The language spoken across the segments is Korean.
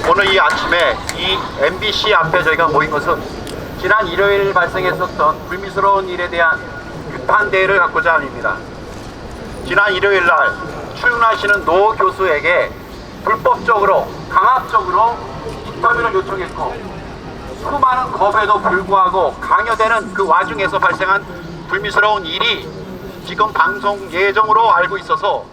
오늘 이 아침에 이 MBC 앞에 저희가 모인 것은 지난 일요일 발생했었던 불미스러운 일에 대한 규탄 대회를 갖고자 합니다. 지난 일요일 날 출근하시는 노 교수에게 불법적으로 강압적으로 인터뷰를 요청했고, 수많은 겁에도 불구하고 강요되는 그 와중에서 발생한 불미스러운 일이 지금 방송 예정으로 알고 있어서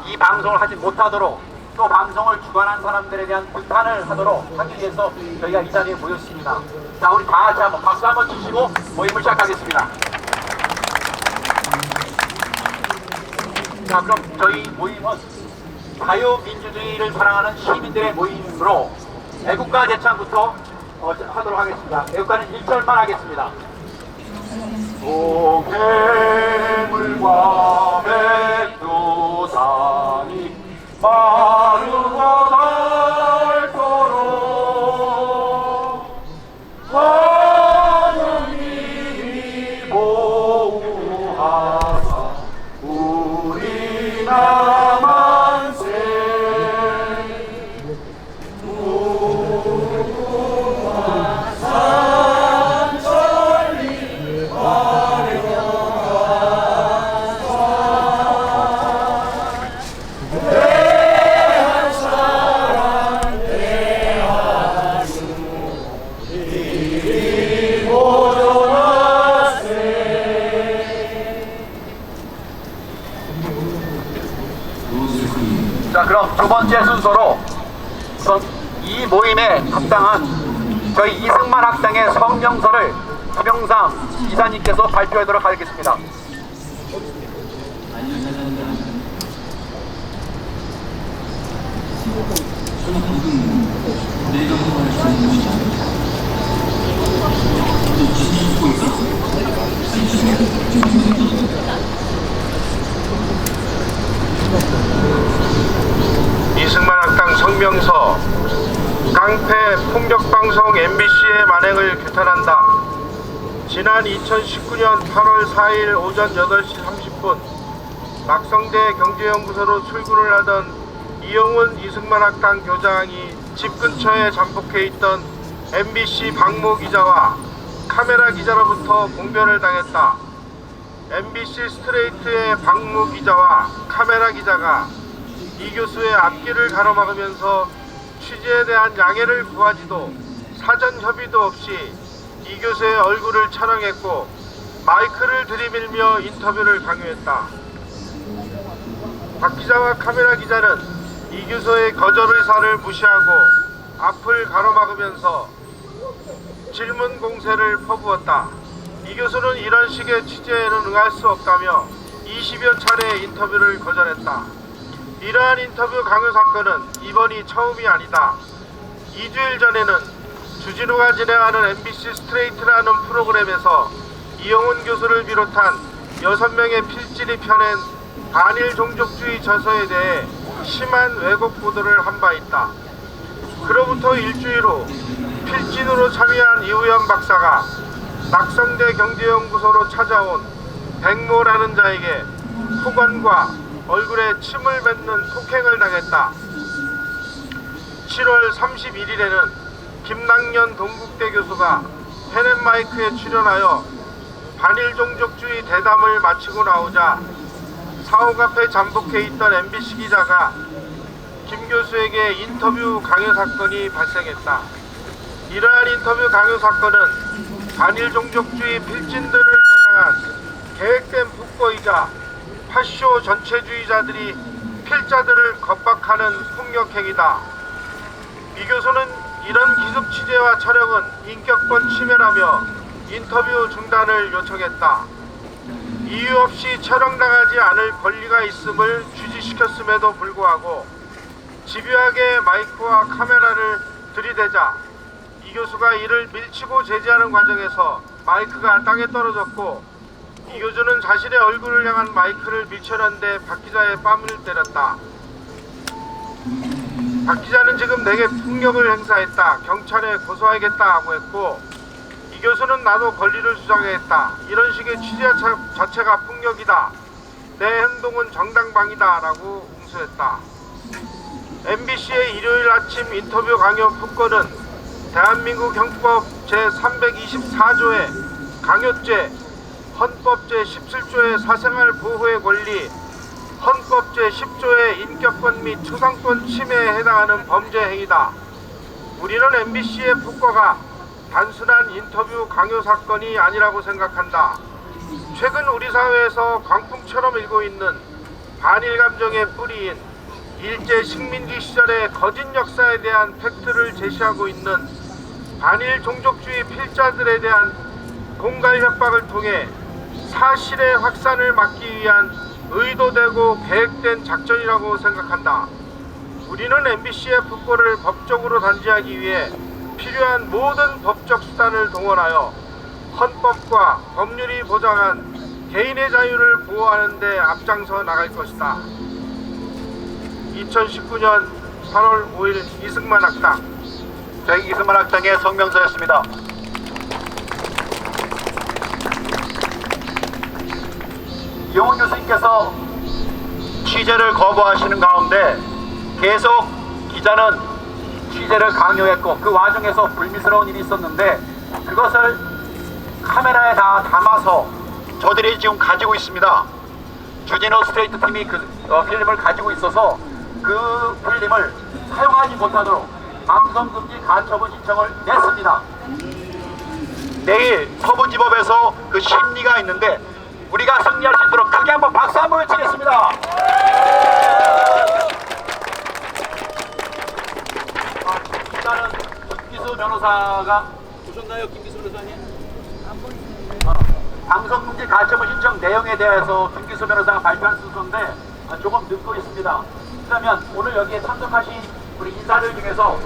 이 방송을 하지 못하도록, 또 방송을 주관한 사람들에 대한 규탄을 하도록 하기 위해서 저희가 이 자리에 모였습니다. 자, 우리 다 같이 한번 박수 한번 치시고 모임을 시작하겠습니다. 자, 그럼 저희 모임은 자유민주주의를 사랑하는 시민들의 모임으로 애국가 제창부터 하도록 하겠습니다. 애국가는 1절만 하겠습니다. 소개물과 백두산이 마르고 닳도록 하느님이 보호하사 우리 나라 만세. 자, 그럼 두 번째 순서로 이 모임에 합당한 저희 이승만 학당의 성명서를 김영삼 이사님께서 발표하도록 하겠습니다. 이승만 학당 성명서. 깡패 폭력방송 MBC의 만행을 규탄한다. 지난 2019년 8월 4일 오전 8시 30분 낙성대 경제연구소로 출근을 하던 이용훈 이승만 학당 교장이 집 근처에 잠복해 있던 MBC 박모 기자와 카메라 기자로부터 공변을 당했다. MBC 스트레이트의 박모 기자와 카메라 기자가 이 교수의 앞길을 가로막으면서 취재에 대한 양해를 구하지도 사전 협의도 없이 이 교수의 얼굴을 촬영했고 마이크를 들이밀며 인터뷰를 강요했다. 박 기자와 카메라 기자는 이 교수의 거절 의사를 무시하고 앞을 가로막으면서 질문 공세를 퍼부었다. 이 교수는 이런 식의 취재에는 응할 수 없다며 20여 차례 인터뷰를 거절했다. 이러한 인터뷰 강요 사건은 이번이 처음이 아니다. 2주일 전에는 주진우가 진행하는 MBC 스트레이트라는 프로그램에서 이용훈 교수를 비롯한 6명의 필진이 펴낸 반일 종족주의 저서에 대해 심한 왜곡 보도를 한 바 있다. 그로부터 일주일 후 필진으로 참여한 이우연 박사가 낙성대 경제연구소로 찾아온 백모라는 자에게 폭언과 얼굴에 침을 뱉는 폭행을 당했다. 7월 31일에는 김낙년 동국대 교수가 펜앤마이크에 출연하여 반일종족주의 대담을 마치고 나오자 사옥 앞에 잠복해 있던 MBC 기자가 김 교수에게 인터뷰 강요 사건이 발생했다. 이러한 인터뷰 강요 사건은 반일종족주의 필진들을 겨냥한 계획된 폭거이자 파쇼 전체주의자들이 필자들을 겁박하는 폭력행위다. 이 교수는 이런 기습 취재와 촬영은 인격권 침해라며 인터뷰 중단을 요청했다. 이유 없이 촬영당하지 않을 권리가 있음을 주지시켰음에도 불구하고 집요하게 마이크와 카메라를 들이대자 이 교수가 이를 밀치고 제지하는 과정에서 마이크가 땅에 떨어졌고 이 교수는 자신의 얼굴을 향한 마이크를 밀쳐넣는데 박 기자의 뺨을 때렸다. 박 기자는 지금 내게 폭력을 행사했다. 경찰에 고소하겠다고 했고 이 교수는 나도 권리를 주장했다. 이런 식의 취재 자체가 폭력이다. 내 행동은 정당방위다 라고 응수했다. MBC의 일요일 아침 인터뷰 강요 푸권은 대한민국 형법 제324조의 강요죄, 헌법 제17조의 사생활 보호의 권리, 헌법 제10조의 인격권 및 초상권 침해에 해당하는 범죄 행위다. 우리는 MBC의 푸과가 단순한 인터뷰 강요 사건이 아니라고 생각한다. 최근 우리 사회에서 광풍처럼 일고 있는 반일 감정의 뿌리인 일제 식민지 시절의 거짓 역사에 대한 팩트를 제시하고 있는 반일 종족주의 필자들에 대한 공갈 협박을 통해 사실의 확산을 막기 위한 의도되고 계획된 작전이라고 생각한다. 우리는 MBC의 푸권을 법적으로 단죄하기 위해 필요한 모든 법적 수단을 동원하여 헌법과 법률이 보장한 개인의 자유를 보호하는 데 앞장서 나갈 것이다. 2019년 8월 5일 이승만 학당. 저희 이승만 학당의 성명서였습니다. 이용훈 교수님께서 취재를 거부하시는 가운데 계속 기자는 취재를 강요했고 그 와중에서 불미스러운 일이 있었는데 그것을 카메라에 다 담아서 저들이 지금 가지고 있습니다. 주진우 스트레이트 팀이 그 필름을 가지고 있어서 그 필름을 사용하지 못하도록 방송금지 가처분 신청을 냈습니다. 내일 서부지법에서 그 심리가 있는데 우리가 승리할 수 있도록 크게 한번 박수 한번 외치겠습니다. 일단은 김기수 변호사가 오셨나요? 김기수 변호사님? 방송금지 가처분 신청 내용에 대해서 김기수 변호사가 발표한 순서인데 조금 늦고 있습니다. 그러면 오늘 여기에 참석하신 우리 인사들 중에서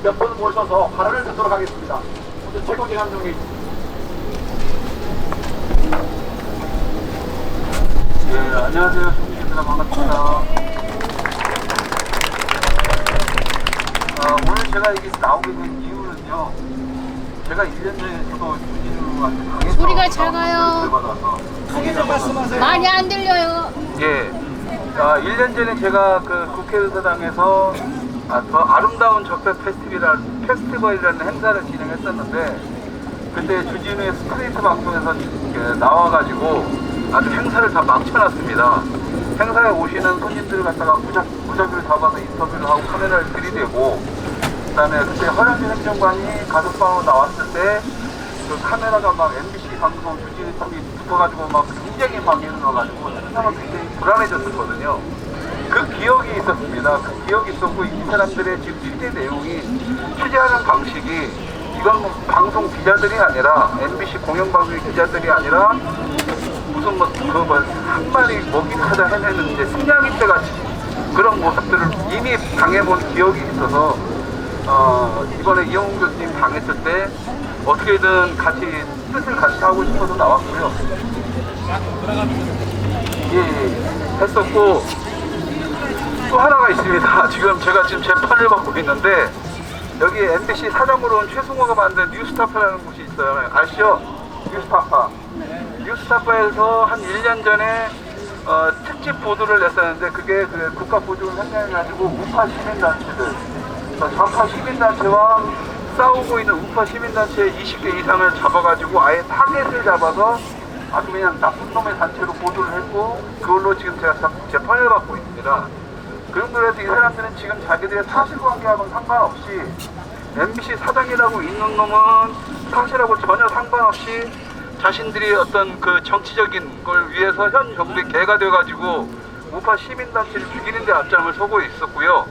몇 분 모셔서 발언을 듣도록 하겠습니다. 먼저 최고진 감독님. 예, 안녕하세요. 송기입니다. 반갑습니다. 오늘 제가 여기 나오게 된 이유는요. 제가 1년 전에 저도 주진우한테 당해서 소리가 작아요. 크게 좀 말씀하세요. 많이 안 들려요. 예. 1년 전에 제가 그 국회의사당에서 더 아름다운 적폐 페스티벌이라는 행사를 진행했었는데 그때 주진우의 스트레이트 방송에서 나와가지고 아주 행사를 다 망쳐놨습니다. 행사에 오시는 손님들을 갖다가 무작위를 잡아서 인터뷰를 하고 카메라를 들이대고 그다음에 그때 허영진 행정관이 가석방으로 나왔을 때 그 카메라가 막 MBC 방송 주진우 팀이 붙어가지고 막 굉장히 막 일어나가지고 세상은 굉장히 불안해졌었거든요. 그 기억이 있었습니다. 그 기억이 있었고 이 사람들의 지금 취재 내용이 취재하는 방식이 이건 뭐 방송 기자들이 아니라 MBC 공영방송 기자들이 아니라 무슨 한 마리 먹이 타자 해내는 이제 승냥이 때 같이 그런 모습들을 이미 당해본 기억이 있어서 이번에 이용훈 교수님 당했을 때 어떻게든 뜻을 같이 하고 싶어서 나왔고요. 예, 했었고 또 하나가 있습니다. 지금 제가 재판을 받고 있는데 여기 MBC 사장으로 온 최승호가 만든 뉴스타파라는 곳이 있어요. 아시죠? 뉴스타파. 뉴스타파에서 한 1년 전에 특집 보도를 냈었는데 그게 그 국가 보조를 행사해가지고 우파 시민단체들, 좌파 시민단체와 싸우고 있는 우파 시민단체 20개 이상을 잡아가지고 아예 타겟을 잡아서 아주 그냥 나쁜 놈의 단체로 보도를 했고 그걸로 지금 제가 재판을 받고 있습니다. 그래서 이 사람들은 지금 자기들의 사실관계하고는 상관없이 MBC 사장이라고 있는 놈은 사실하고 전혀 상관없이 자신들이 어떤 그 정치적인 걸 위해서 현 정부의 개가 돼가지고 우파 시민단체를 죽이는 데 앞장을 서고 있었고요.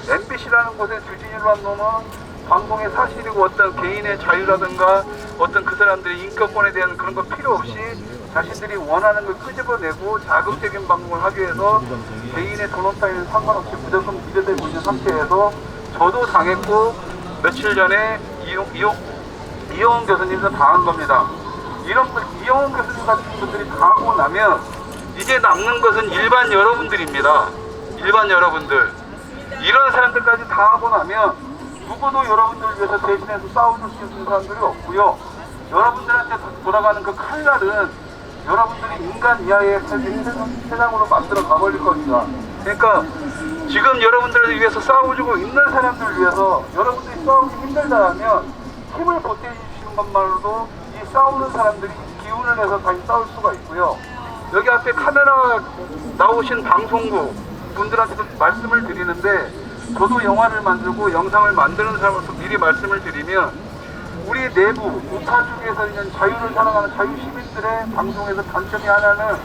MBC라는 곳에 주진우라는 놈은 방송의 사실이고 어떤 개인의 자유라든가 어떤 그 사람들의 인격권에 대한 그런 거 필요 없이 자신들이 원하는 걸 끄집어내고 자극적인 방송을 하기 위해서 개인의 돈원 따위는 상관없이 무조건 밀어대고 있는 상태에서 저도 당했고 며칠 전에 이용훈 교수님도 당한 겁니다. 이용훈 교수님 같은 분들이 당하고 나면 이제 남는 것은 일반 여러분들입니다. 일반 여러분들. 이런 사람들까지 당하고 나면 누구도 여러분들을 위해서 대신해서 싸워줄 수 있는 사람들이 없고요. 여러분들한테 돌아가는 그 칼날은 여러분들이 인간 이하의 세상으로 만들어 가버릴 겁니다. 그러니까 지금 여러분들을 위해서 싸워주고 있는 사람들을 위해서 여러분들이 싸우기 힘들다면 힘을 보태주시는 것만으로도 이 싸우는 사람들이 기운을 내서 다시 싸울 수가 있고요. 여기 앞에 카메라 나오신 방송국 분들한테도 말씀을 드리는데, 저도 영화를 만들고 영상을 만드는 사람으로서 미리 말씀을 드리면, 우리 내부 우파 쪽에서 있는 자유를 사랑하는 자유 시민들의 방송에서 단점이 하나는,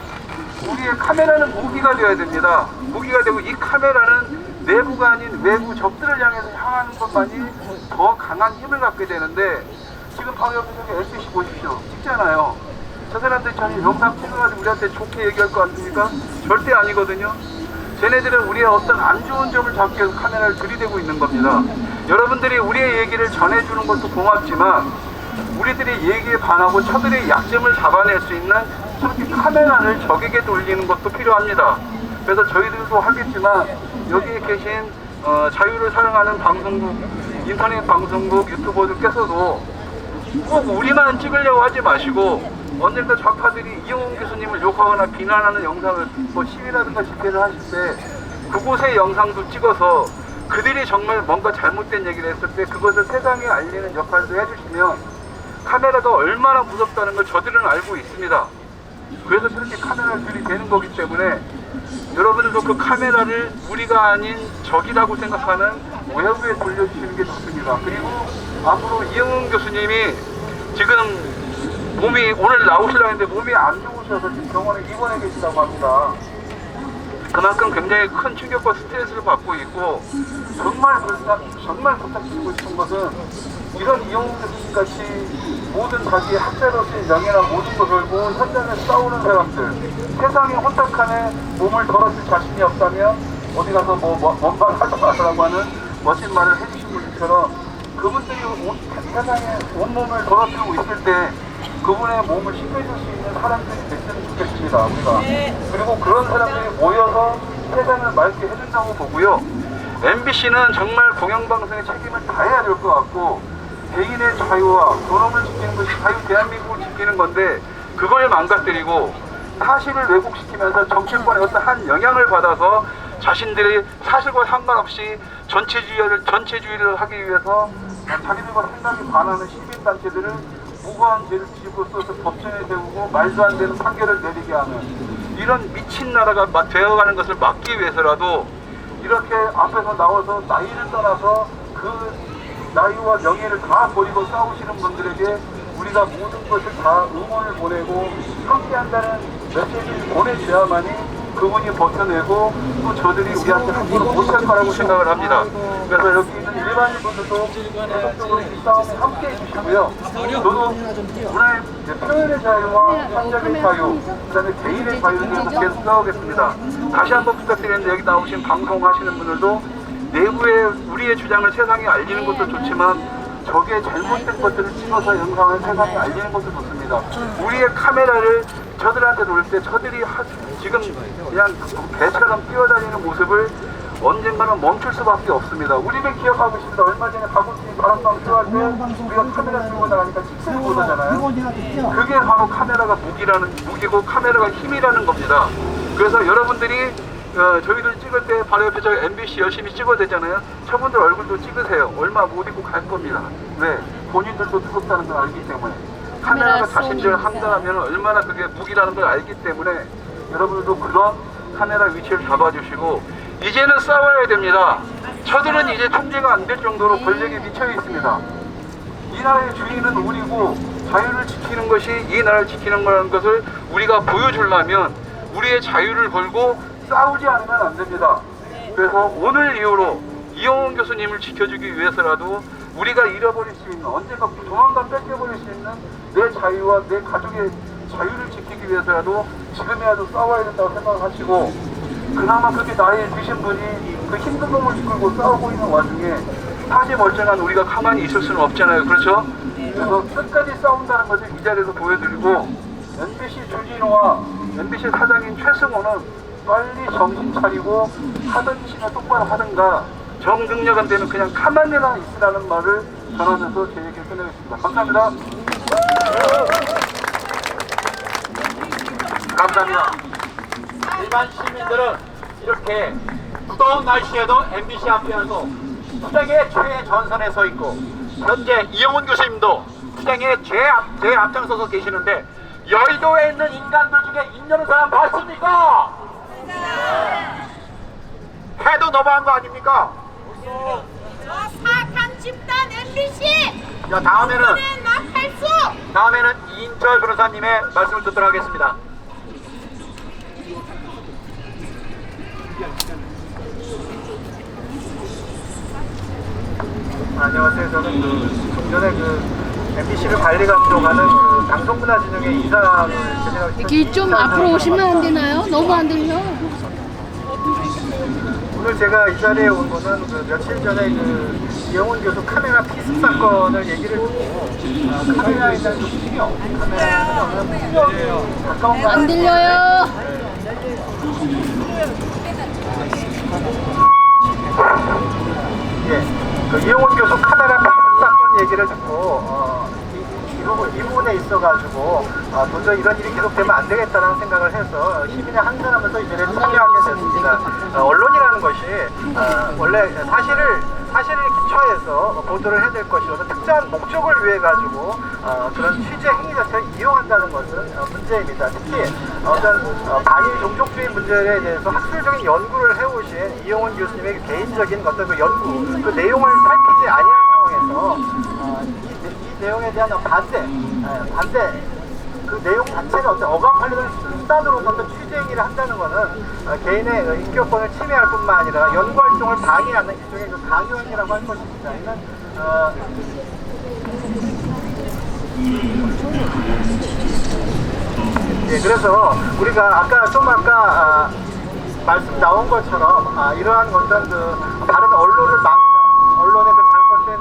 우리의 카메라는 무기가 되어야 됩니다. 무기가 되고, 이 카메라는 내부가 아닌 외부 적들을 향해서 향하는 것만이 더 강한 힘을 갖게 되는데, 지금 바로 옆에 저기 MBC 보십시오. 찍잖아요. 저 사람들이 저희 영상 찍어가지고 우리한테 좋게 얘기할 것 같습니까? 절대 아니거든요. 쟤네들은 우리의 어떤 안 좋은 점을 잡기 위해서 카메라를 들이대고 있는 겁니다. 여러분들이 우리의 얘기를 전해주는 것도 고맙지만, 우리들이 얘기에 반하고 저들의 약점을 잡아낼 수 있는 저렇게 카메라를 적에게 돌리는 것도 필요합니다. 그래서 저희들도 하겠지만, 여기에 계신 자유를 사랑하는 방송국, 인터넷 방송국 유튜버들께서도 꼭 우리만 찍으려고 하지 마시고, 언젠가 좌파들이 이용훈 교수님을 욕하거나 비난하는 영상을 시위라든가 집회를 하실 때 그곳의 영상도 찍어서 그들이 정말 뭔가 잘못된 얘기를 했을 때 그것을 세상에 알리는 역할도 해주시면, 카메라가 얼마나 무섭다는 걸 저들은 알고 있습니다. 그래서 저렇게 카메라를 들이대는 거기 때문에 여러분들도 그 카메라를 우리가 아닌 적이라고 생각하는 외부에 돌려주시는 게 좋습니다. 그리고 앞으로 이용훈 교수님이 지금 몸이, 오늘 나오시려고 했는데 몸이 안 좋으셔서 지금 병원에 입원해 계시다고 합니다. 그만큼 굉장히 큰 충격과 스트레스를 받고 있고, 정말 부탁드리고 싶은 것은, 이런 이용훈 교수님 같이 모든 자기의 학자로서의 명예나 모든 걸 걸고 현장에서 싸우는 사람들, 세상에 혼탁한에 몸을 덜어줄 자신이 없다면 어디 가서 뭔 말 하지 말라고 하는 멋진 말을 해주신 분들처럼, 그분들이 세상에 온몸을 더럽히고 있을 때 그분의 몸을 씻겨줄 수 있는 사람들이 됐으면 좋겠습니다, 우리가. 그리고 그런 사람들이 모여서 세상을 맑게 해준다고 보고요. MBC는 정말 공영방송의 책임을 다해야 될 것 같고, 개인의 자유와 존엄을 지키는 것이 자유 대한민국을 지키는 건데, 그걸 망가뜨리고 사실을 왜곡시키면서 정치권의 어떤 한 영향을 받아서 자신들이 사실과 상관없이 전체주의를 하기 위해서 자기들과 생각이 반하는 시민단체들을 무고한 죄를 집어써서 법정에 세우고 말도 안 되는 판결을 내리게 하는 이런 미친 나라가 되어가는 것을 막기 위해서라도, 이렇게 앞에서 나와서 나이를 떠나서 그 나이와 명예를 다 버리고 싸우시는 분들에게 우리가 모든 것을 다 응원을 보내고 함께한다는 메시지를 보내줘야만이 그분이 버텨내고 또 저들이 우리한테 함부로 못할 거라고 생각을 합니다. 그래서 여기 있는 일반인 분들도 계속적으로 이 싸움에 함께 해주시고요. 저도 문화의 표현의 자유와 창작의 자유, 그 다음에 개인의 자유를 위해서 계속 싸우겠습니다. 다시 한번 부탁드리는데, 여기 나오신 방송하시는 분들도 내부의 우리의 주장을 세상에 알리는 것도 좋지만, 저게 잘못된 것들을 찍어서 영상을 세상에 알리는 것도 좋습니다. 우리의 카메라를 저들한테 돌릴 때 저들이 지금 그냥 개처럼 뛰어다니는 모습을 언젠가는 멈출 수밖에 없습니다. 우리는 기억하고 있습니다. 얼마 전에 가구팀이 바람방 쇼할 때 우리가 카메라 들고 나가니까 찍히는 못 하잖아요. 그게 바로 카메라가 무기고 카메라가 힘이라는 겁니다. 그래서 여러분들이 저희들 찍을 때 바로 옆에 저희 MBC 열심히 찍어야 되잖아요. 저분들 얼굴도 찍으세요. 얼마 못 입고 갈 겁니다. 왜? 본인들도 뜨겁다는 걸 알기 때문에. 카메라가 자신들을 한다면 얼마나 그게 무기라는 걸 알기 때문에, 여러분들도 그런 카메라 위치를 잡아주시고, 이제는 싸워야 됩니다. 저들은 이제 통제가 안 될 정도로 권력에 미쳐 있습니다. 이 나라의 주인은 우리고, 자유를 지키는 것이 이 나라를 지키는 거라는 것을 우리가 보여주려면 우리의 자유를 걸고 싸우지 않으면 안 됩니다. 그래서 오늘 이후로 이용훈 교수님을 지켜주기 위해서라도 우리가 잃어버릴 수 있는, 언젠가 조만간 뺏겨버릴 수 있는 내 자유와 내 가족의 자유를 지키기 위해서라도 지금이라도 싸워야 된다고 생각하시고, 그나마 그렇게 나이에 드신 분이 그 힘든 몸을 이끌고 싸우고 있는 와중에 사지 멀쩡한 우리가 가만히 있을 수는 없잖아요. 그렇죠? 그래서 끝까지 싸운다는 것을 이 자리에서 보여드리고, MBC 주진우와 MBC 사장인 최승호는 빨리 정신 차리고 하던 짓을 똑바로 하든가, 정능력 안 되면 그냥 가만히나 있으라는 말을 전하면서 제 얘기를 끝내겠습니다. 감사합니다. 감사합니다. 일반 시민들은 이렇게 무더운 날씨에도 MBC 앞에서 투쟁의 최전선에 서 있고, 현재 이영훈 교수님도 투쟁의 제일 앞장서서 계시는데, 여의도에 있는 인간들 중에 있는 사람 봤습니까? 해도 너무한 거 아닙니까? 저 사악한 집단 MBC 자, 다음에는 이인철 변호사님의 말씀을 듣도록 하겠습니다. 안녕하세요. 저는 좀 전에 MBC를 관리 감독하는 방송문화진흥회 이사를 진행하고 있습니다. 이렇게 좀 앞으로 오시면 안 되나요? 너무 안 들려. 오늘 제가 이 자리에 온 거는 며칠 전에 이영훈 교수 카메라 피습 사건을 얘기를 듣고 카메라에 대한 풍경, 가까운 안 들려요. 이영훈 교수 카메라 피습 사건 얘기를 듣고 이 부분에 있어가지고 도저히 이런 일이 계속되면 안 되겠다는 생각을 해서 시민의 한 사람으로서 이 자리에 참여하게 됐습니다. 언론이라는 것이 원래 사실을 기초해서 보도를 해야 될 것이 어떤 특정한 목적을 위해 가지고 그런 취재 행위 자체를 이용한다는 것은 문제입니다. 특히 어떤 반일 종족주의 문제에 대해서 학술적인 연구를 해오신 이영훈 교수님의 개인적인 어떤 그 연구, 그 내용을 살피지 아니한 상황에서 이 내용에 대한 반대 그 내용 자체를 어떤 억압하려는 수단으로 어떤 취재 행위를 한다는 것은 개인의 인격권을 침해할 뿐만 아니라 연구 활동을 방해하는 일종의 강요 행위라고 할 것입니다. 이는 그래서 우리가 아까 말씀 나온 것처럼 이러한 어떤 다른 언론을 막는 언론의 잘못된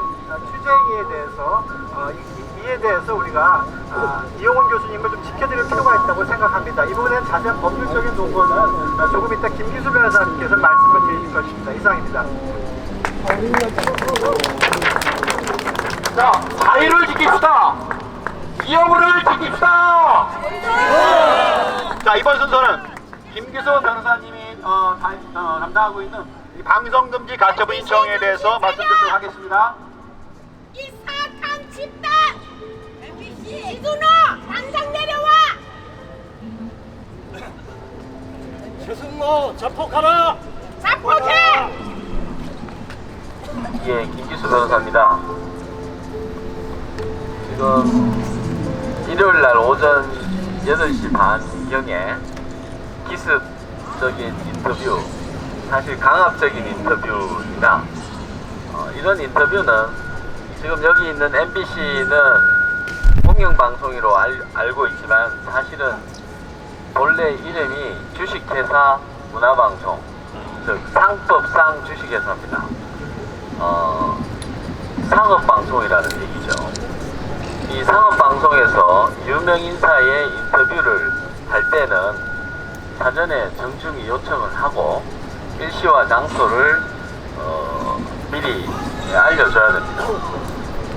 취재 행위에 대해서 이에 대해서 우리가 이영훈 교수님을 좀 지켜드릴 필요가 있다고 생각합니다. 이 부분에 자세한 법률적인 논거는 조금 이따 김기수 변호사님께서 말씀을 드릴 것입니다. 이상입니다. 자, 자유를 지킵시다. 이영훈을 지킵시다. 자, 이번 순서는 김기수 변호사님이 담당하고 있는 이 방송금지 가처분 신청에 대해서 말씀 듣도록 하겠습니다. 이 사악한 집단 MBC 이준호 당장 내려와. 최승모 자폭하라! 자폭해. 예, 김기수 변호사입니다. 지금 일요일날 오전 8시 반경에 기습적인 인터뷰, 사실 강압적인 인터뷰입니다. 이런 인터뷰는 지금 여기 있는 MBC는 공영방송으로 알고 있지만 사실은 본래 이름이 주식회사 문화방송, 즉 상법상 주식회사입니다. 상업방송이라는 얘기죠. 이 상업방송에서 유명 인사의 인터뷰를 할 때는 사전에 정중히 요청을 하고 일시와 장소를 미리 알려줘야 됩니다.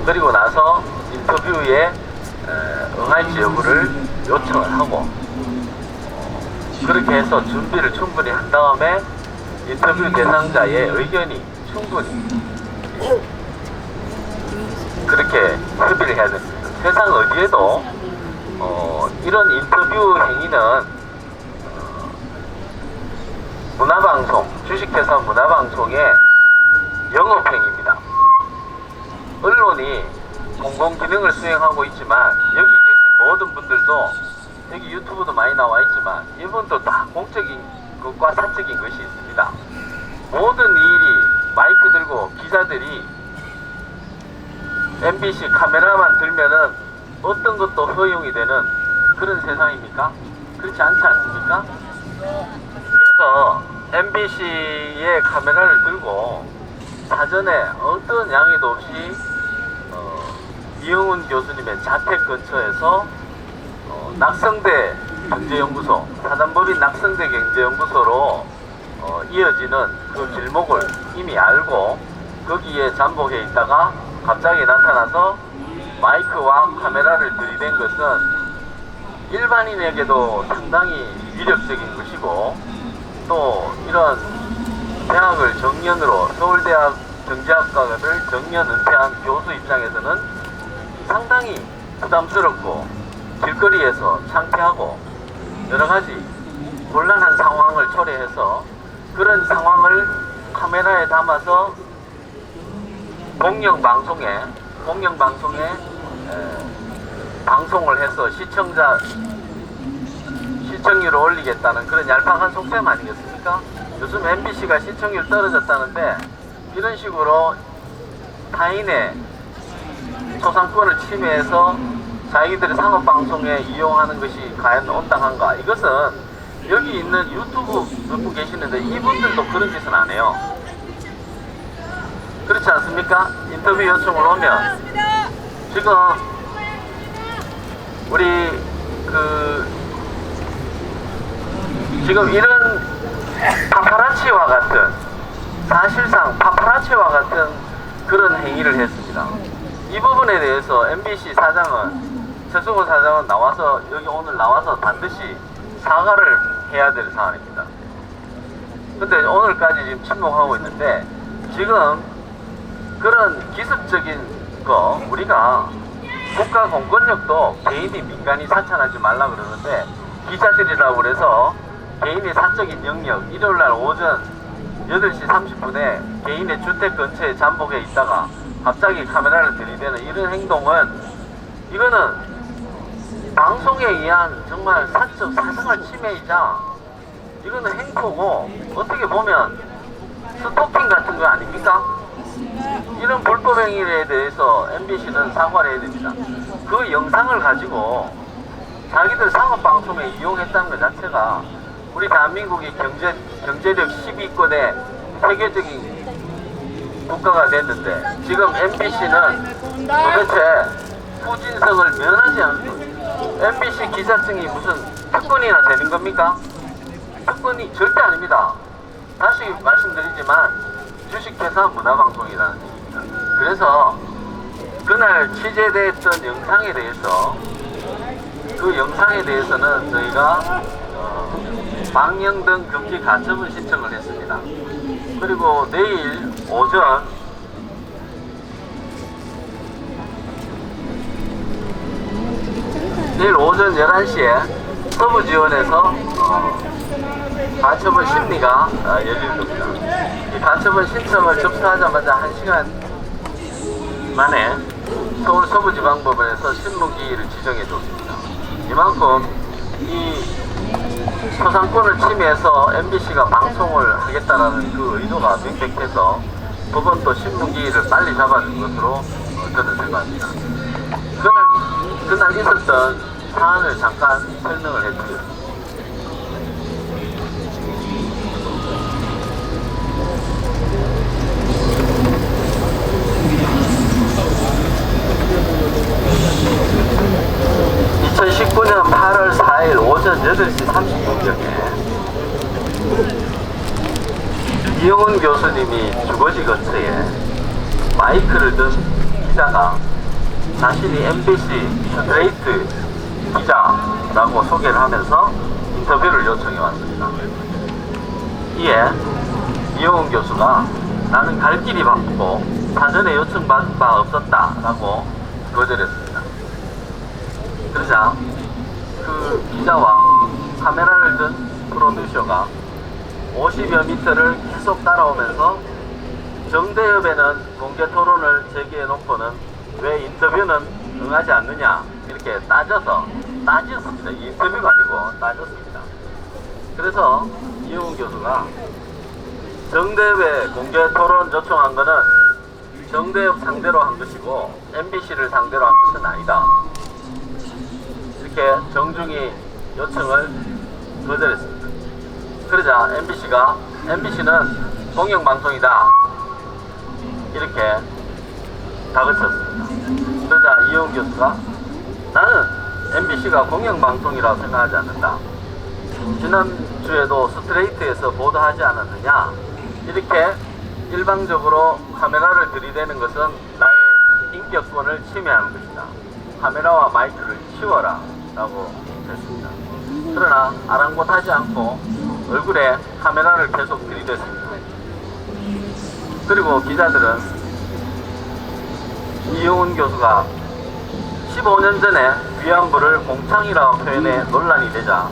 그리고 나서 인터뷰에 응할지 여부를 요청을 하고 그렇게 해서 준비를 충분히 한 다음에 인터뷰 대상자의 의견이 충분히 그렇게 협의를 해야 됩니다. 세상 어디에도 이런 인터뷰 행위는 문화방송, 주식회사 문화방송의 영업행위입니다. 언론이 공공기능을 수행하고 있지만 여기 계신 모든 분들도 여기 유튜브도 많이 나와 있지만 이분도 다 공적인 것과 사적인 것이 있습니다. 모든 일이 마이크 들고 기자들이 MBC 카메라만 들면은 어떤 것도 허용이 되는 그런 세상입니까? 그렇지 않지 않습니까? 그래서 MBC의 카메라를 들고 사전에 어떤 양해도 없이 이영훈 교수님의 자택 근처에서 낙성대 경제연구소, 사단법인 낙성대 경제연구소로 이어지는 그 길목을 이미 알고 거기에 잠복해 있다가 갑자기 나타나서 마이크와 카메라를 들이댄 것은 일반인에게도 상당히 위력적인 것이고, 또 이런 대학을 정년으로 서울대학 경제학과를 정년 은퇴한 교수 입장에서는 상당히 부담스럽고 길거리에서 창피하고 여러 가지 곤란한 상황을 초래해서 그런 상황을 카메라에 담아서 공영방송에 방송을 해서 시청률을 올리겠다는 그런 얄팍한 속셈 아니겠습니까? 요즘 MBC가 시청률 떨어졌다는데 이런 식으로 타인의 초상권을 침해해서 자기들의 상업방송에 이용하는 것이 과연 온당한가? 이것은 여기 있는 유튜브 몇 분 계시는데 이분들도 그런 짓은 안 해요. 그렇지 않습니까? 인터뷰 요청을 오면 지금 우리 지금 이런 파파라치와 같은 사실상 파파라치와 같은 그런 행위를 했습니다. 이 부분에 대해서 MBC 사장은 최승호 사장은 여기 오늘 나와서 반드시 사과를 해야 될 사안입니다. 근데 오늘까지 지금 침묵하고 있는데 지금 그런 기습적인 거 우리가 국가 공권력도 개인이 민간이 사찰하지 말라 그러는데 기자들이라고 그래서 개인의 사적인 영역 일요일날 오전 8시 30분에 개인의 주택 근처에 잠복해 있다가 갑자기 카메라를 들이대는 이런 행동은 이거는 방송에 의한 정말 사적 사생활 침해이자 이거는 행포고 어떻게 보면 스토킹 같은 거 아닙니까? 이런 불법 행위에 대해서 MBC는 사과를 해야 됩니다. 그 영상을 가지고 자기들 상업방송에 이용했다는 것 자체가 우리 대한민국이 경제력 10위권의 세계적인 국가가 됐는데 지금 MBC는 도대체 후진성을 면하지 않는 거예요. MBC 기자증이 무슨 특권이나 되는 겁니까? 특권이 절대 아닙니다. 다시 말씀드리지만 주식회사 문화방송이라는 얘기입니다. 그래서 그날 취재됐던 영상에 대해서 그 영상에 대해서는 저희가 방영 등 금지 가처분 신청을 했습니다. 그리고 내일 오전 11시에 서부지원에서 가처분 심리가 열릴 겁니다. 이 가처분 신청을 접수하자마자 1시간 만에 서울 서부지방법원에서 신문기일을 지정해 줬습니다. 이만큼 이 초상권을 침해해서 MBC가 방송을 하겠다라는 그 의도가 명백해서 법원도 신문기일을 빨리 잡아준 것으로 저는 생각합니다. 그날 있었던 사안을 잠깐 설명을 해드리겠습니다. 2019년 8월 4일 오전 8시 30분경에 이용훈 교수님이 주거지 근처에 마이크를 든 기자가 자신이 MBC 스트레이트 기자라고 소개를 하면서 인터뷰를 요청해 왔습니다. 이에 이용훈 교수가 나는 갈 길이 바쁘고 사전에 요청받은 바 없었다라고 거절했습니다. 그러자 그 기자와 카메라를 든 프로듀서가 50여 미터를 계속 따라오면서 정대협에는 공개 토론을 제기해 놓고는 왜 인터뷰는 응하지 않느냐 이렇게 따졌습니다. 인터뷰가 아니고 따졌습니다. 그래서 이용훈 교수가 정대협에 공개 토론 요청한 거는 정대협 상대로 한 것이고 MBC를 상대로 한 것은 아니다. 이렇게 정중히 요청을 거절했습니다. 그러자 MBC는 공영방송이다 이렇게 다그쳤습니다. 그러자 이용훈 교수가 나는 MBC가 공영방송이라고 생각하지 않는다. 지난주에도 스트레이트에서 보도하지 않았느냐 이렇게 일방적으로 카메라를 들이대는 것은 나의 인격권을 침해하는 것이다. 카메라와 마이크를 치워라 라고 했습니다. 그러나 아랑곳하지 않고 얼굴에 카메라를 계속 들이댔습니다. 그리고 기자들은 이용훈 교수가 15년 전에 위안부를 공창이라고 표현해 논란이 되자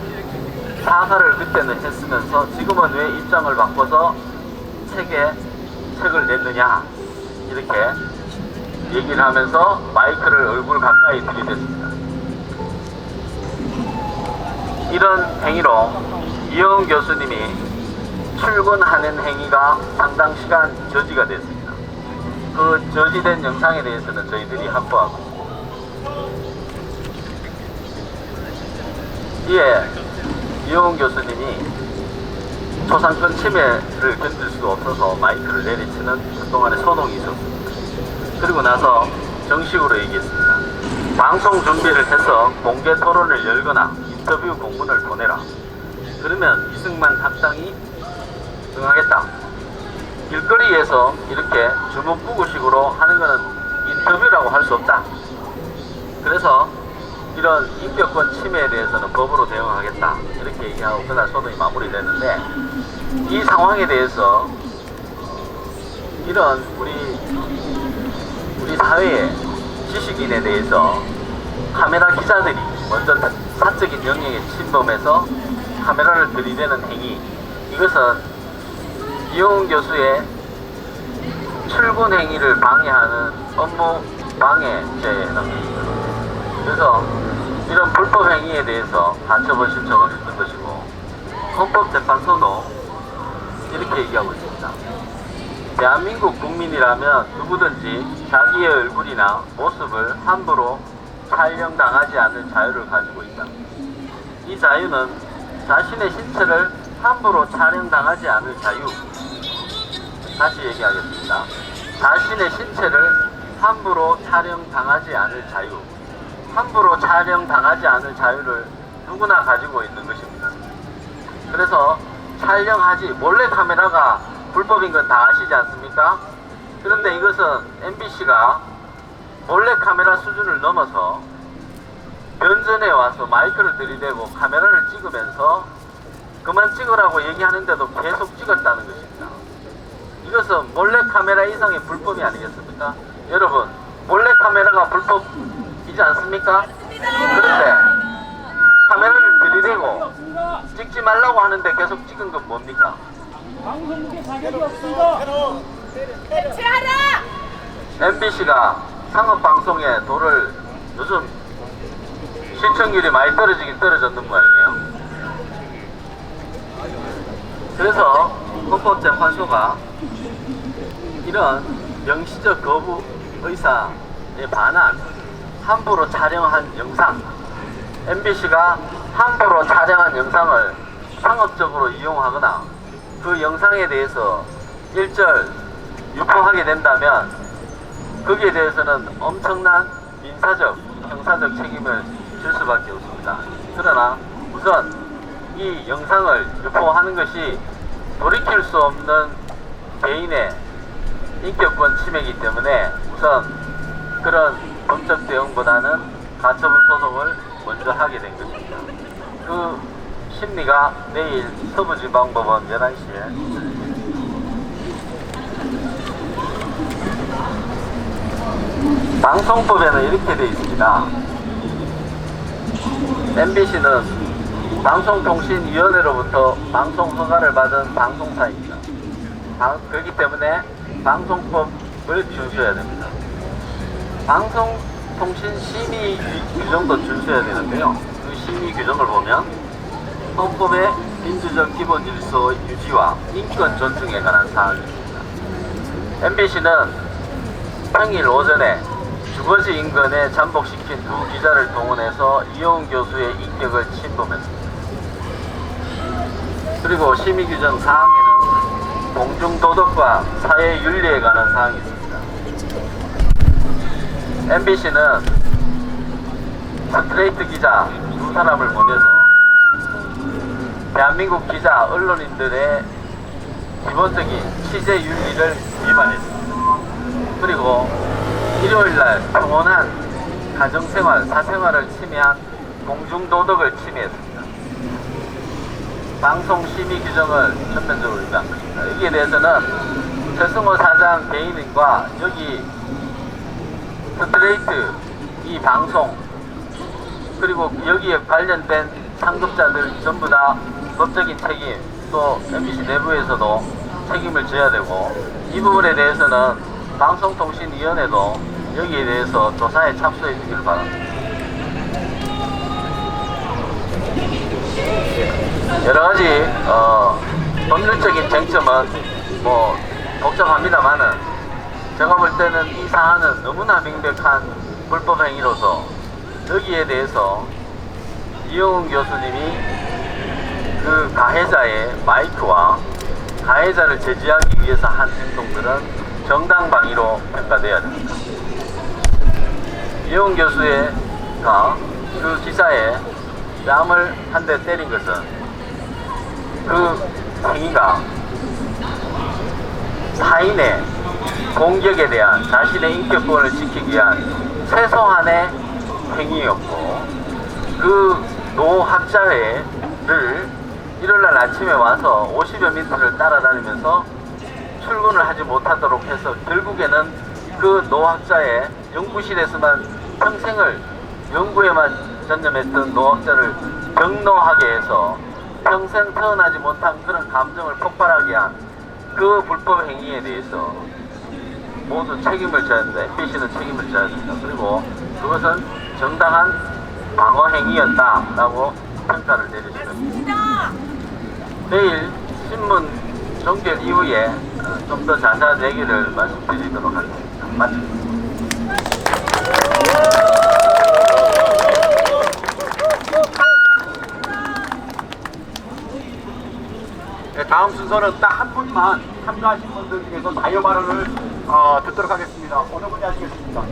사과를 그때는 했으면서 지금은 왜 입장을 바꿔서 책을 냈느냐 이렇게 얘기를 하면서 마이크를 얼굴 가까이 들이댔습니다. 이런 행위로 이용훈 교수님이 출근하는 행위가 상당 시간 저지가 됐습니다. 그 저지된 영상에 대해서는 저희들이 확보하고 이에 이용훈 교수님이 초상권 침해를 견딜 수 없어서 마이크를 내리치는 그동안의 소동이 있었습니다. 그리고 나서 정식으로 얘기했습니다. 방송 준비를 해서 공개 토론을 열거나 인터뷰 공문을 보내라. 그러면 이승만 합당이 응하겠다. 길거리에서 이렇게 주먹구구식으로 하는 것은 인터뷰라고 할 수 없다. 그래서 이런 인격권 침해에 대해서는 법으로 대응하겠다. 이렇게 얘기하고 그날 소동이 마무리됐는데 이 상황에 대해서 이런 우리 사회의 지식인에 대해서 카메라 기자들이 먼저 사적인 영역에 침범해서 카메라를 들이대는 행위, 이것은 이용훈 교수의 출근 행위를 방해하는 업무 방해죄에 해당됩니다. 그래서 이런 불법 행위에 대해서 간첩을 신청을 했던 것이고 헌법재판소도 이렇게 얘기하고 있습니다. 대한민국 국민이라면 누구든지 자기의 얼굴이나 모습을 함부로 촬영당하지 않을 자유를 가지고 있다. 이 자유는 자신의 신체를 함부로 촬영당하지 않을 자유. 다시 얘기하겠습니다. 자신의 신체를 함부로 촬영당하지 않을 자유. 함부로 촬영당하지 않을 자유를 누구나 가지고 있는 것입니다. 그래서 촬영하지, 몰래 카메라가 불법인 건 다 아시지 않습니까? 그런데 이것은 MBC가 몰래 카메라 수준을 넘어서 면전에 와서 마이크를 들이대고 카메라를 찍으면서 그만 찍으라고 얘기하는데도 계속 찍었다는 것입니다. 이것은 몰래 카메라 이상의 불법이 아니겠습니까? 여러분, 몰래 카메라가 불법이지 않습니까? 그런데 카메라를 들이대고 찍지 말라고 하는데 계속 찍은 건 뭡니까? 해체하라! MBC가 상업방송에 돈을 요즘 시청률이 많이 떨어지긴 떨어졌는 모양이에요. 그래서 헌법재판소가 이런 명시적 거부 의사에 반한 함부로 촬영한 영상, MBC가 함부로 촬영한 영상을 상업적으로 이용하거나 그 영상에 대해서 일절 유포하게 된다면 거기에 대해서는 엄청난 민사적, 형사적 책임을 질 수밖에 없습니다. 그러나 우선 이 영상을 유포하는 것이 돌이킬 수 없는 개인의 인격권 침해이기 때문에 우선 그런 법적 대응보다는 가처분 소송을 먼저 하게 된 것입니다. 그 심리가 내일 서부지방법원 11시에 방송법에는 이렇게 되어 있습니다. MBC는 방송통신위원회로부터 방송 허가를 받은 방송사입니다. 그렇기 때문에 방송법을 준수해야 됩니다. 방송통신심의 규정도 준수해야 되는데요. 그 심의 규정을 보면 헌법의 민주적 기본 질서 유지와 인권 존중에 관한 사항이 있습니다. MBC는 평일 오전에 주거지 인근에 잠복시킨 두 기자를 동원해서 이용훈 교수의 인격을 침범했습니다. 그리고 심의규정 사항에는 공중도덕과 사회윤리에 관한 사항이 있습니다. MBC는 스트레이트 기자 두 사람을 보내서 대한민국 기자, 언론인들의 기본적인 취재윤리를 위반했습니다. 그리고 일요일날 평온한 가정생활, 사생활을 침해한 공중도덕을 침해했습니다. 방송 심의 규정을 전면적으로 위반한 것입니다. 여기에 대해서는 최승호 사장 개인과 여기 스트레이트 이 방송 그리고 여기에 관련된 상급자들 전부 다 법적인 책임 또 MBC 내부에서도 책임을 져야 되고 이 부분에 대해서는 방송통신위원회도 여기에 대해서 조사에 착수해 주기를 바랍니다. 여러 가지 법률적인 쟁점은 뭐 복잡합니다만은 제가 볼 때는 이 사안은 너무나 명백한 불법 행위로서 여기에 대해서 이용훈 교수님이 그 가해자의 마이크와 가해자를 제지하기 위해서 한 행동들은 정당방위로 평가돼야 됩니다. 이용훈 교수가 그 기사에 뺨을 한 대 때린 것은 그 행위가 타인의 공격에 대한 자신의 인격권을 지키기 위한 최소한의 행위였고 그 노학자회를 일요일날 아침에 와서 50여 미터를 따라다니면서 출근을 하지 못하도록 해서 결국에는 그 노학자의 연구실에서만 평생을 연구에만 전념했던 노학자를 경노하게 해서 평생 태어나지 못한 그런 감정을 폭발하게 한 그 불법 행위에 대해서 모두 책임을 져야 된다. MBC는 책임을 져야 된다. 그리고 그것은 정당한 방어 행위였다라고 평가를 내리시는 겁니다. 내일 신문 종결 이후에 좀 더 자세한 얘기를 말씀드리도록 하겠습니다. 마칩니다. 네, 다음 순서는 딱 한 분만 참가하신 분들 중에서 자유 발언을 듣도록 하겠습니다. 어느 분이 하시겠습니까?